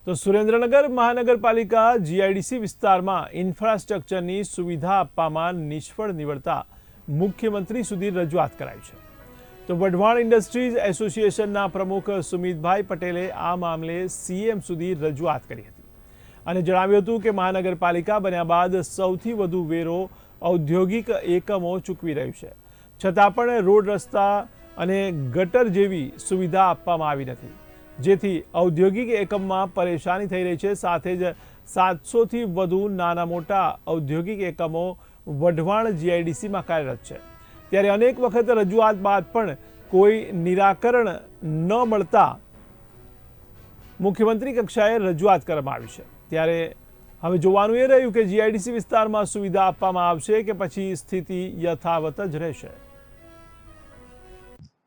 તો સુરેન્દ્રનગર મહાનગરપાલિકા જીઆઈડીસી વિસ્તારમાં ઇન્ફ્રાસ્ટ્રક્ચરની સુવિધા આપવામાં નિષ્ફળ નીવડતા મુખ્યમંત્રી સુધી રજૂઆત કરાઈ છે। તો વઢવાણ ઇન્ડસ્ટ્રીઝ એસોસિએશનના પ્રમુખ સુમિતભાઈ પટેલે આ મામલે સીએમ સુધી રજૂઆત કરી હતી અને જણાવ્યું હતું કે મહાનગરપાલિકા બન્યા બાદ સૌથી વધુ વેરો ઔદ્યોગિક એકમો ચૂકવી રહ્યું છે, છતાં પણ રોડ, રસ્તા અને ગટર જેવી સુવિધા આપવામાં આવી નથી, જેથી ઔદ્યોગિક એકમમાં પરેશાની થઈ રહી છે। સાથે જ 700થી વધુ નાના મોટા ઔદ્યોગિક એકમો વઢવાણ જીઆઈડીસીમાં કાર્યરત છે, ત્યારે અનેક વખત રજૂઆત બાદ પણ કોઈ નિરાકરણ ન મળતા મુખ્યમંત્રી કક્ષાએ રજૂઆત કરવામાં આવી છે। ત્યારે હવે જોવાનું એ રહ્યું કે જીઆઈડીસી વિસ્તારમાં સુવિધા આપવામાં આવશે કે પછી સ્થિતિ યથાવત જ રહેશે।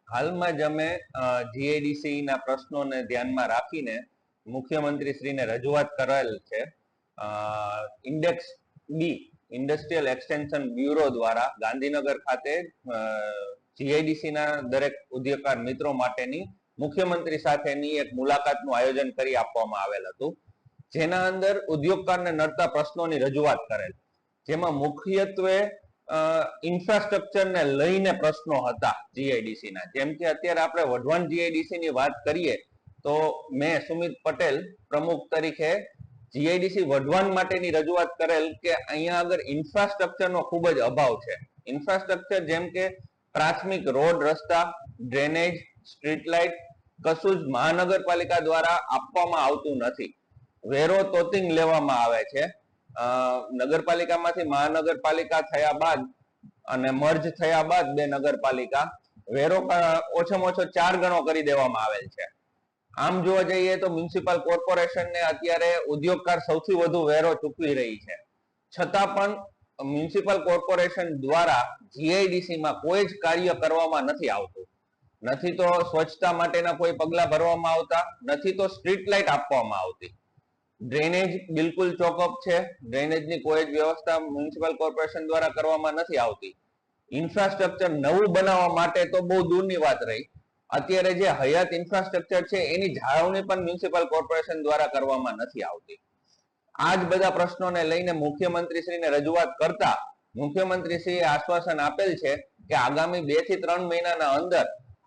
હાલમાં જ અમે જીઆઈડીસી ના પ્રશ્નોને ધ્યાનમાં રાખીને મુખ્યમંત્રી શ્રીને રજૂઆત કરેલ છે। ઇન્ડેક્સ બી ઇન્ડસ્ટ્રીયલ એક્સટેન્શન બ્યુરો દ્વારા ગાંધીનગર ખાતે જીઆઈડીસી ના દરેક ઉદ્યોગકાર મિત્રો માટેની મુખ્યમંત્રી સાથેની એક મુલાકાતનું આયોજન કરી આપવામાં આવેલ હતું, જેના અંદર ઉદ્યોગકારને નડતા પ્રશ્નોની રજૂઆત કરેલ, જેમાં મુખ્યત્વે ઇન્ફ્રાસ્ટ્રક્ચરને લઈને પ્રશ્નો હતા જીઆઈડીસી ના। જેમ કે અત્યારે આપણે વઢવાણ જીઆઈડીસી ની વાત કરીએ તો મેં સુમિત પટેલ પ્રમુખ તરીકે જીઆઈડીસી વઢવાણ માટેની રજૂઆત કરેલ કે અહીંયા આગળ ઇન્ફ્રાસ્ટ્રક્ચરનો ખૂબ જ અભાવ છે। ઇન્ફ્રાસ્ટ્રક્ચર જેમ કે પ્રાથમિક રોડ, રસ્તા, ડ્રેનેજ, સ્ટ્રીટ લાઇટ કશું જ મહાનગરપાલિકા દ્વારા આપવામાં આવતું નથી। વેરો તોતિંગ લેવામાં આવે છે। નગરપાલિકામાંથી મહાનગરપાલિકા થયા બાદ અને મર્જ થયા બાદ બે નગરપાલિકા વેરો ઓછામાં ઓછો 4 ગણો કરી દેવામાં આવેલ છે। આમ જોવા જઈએ તો મ્યુનિસિપલ કોર્પોરેશનને અત્યારે ઉદ્યોગકાર સૌથી વધુ વેરો ચૂકવી રહી છે, છતાં પણ મ્યુનિસિપલ કોર્પોરેશન દ્વારા જીઆઈડીસીમાં કોઈ જ કાર્ય કરવામાં નથી આવતું। નથી તો સ્વચ્છતા માટેના કોઈ પગલા ભરવામાં આવતા, નથી તો સ્ટ્રીટ લાઇટ આપવામાં આવતી। ડ્રેનેજ બિલકુલ ચોકઅપ છે, ડ્રેનેજની કોઈ જ વ્યવસ્થા મ્યુનિસિપલ કોર્પોરેશન દ્વારા કરવામાં નથી આવતી। ઇન્ફ્રાસ્ટ્રક્ચર નવું બનાવવા માટે તો બહુ દૂરની વાત રહી, અત્યારે જે હયાત ઇન્ફ્રાસ્ટ્રક્ચર છે એની જાળવણી પણ મ્યુનિસિપલ કોર્પોરેશન દ્વારા કરવામાં નથી આવતી। આ જ બધા પ્રશ્નોને લઈને મુખ્યમંત્રીશ્રીને રજૂઆત કરતા મુખ્યમંત્રીશ્રીએ આશ્વાસન આપેલ છે કે આગામી 2 થી 3 મહિનાના અંદર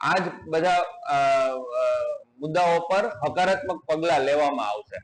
આ જ બધા મુદ્દાઓ પર હકારાત્મક પગલા લેવામાં આવશે।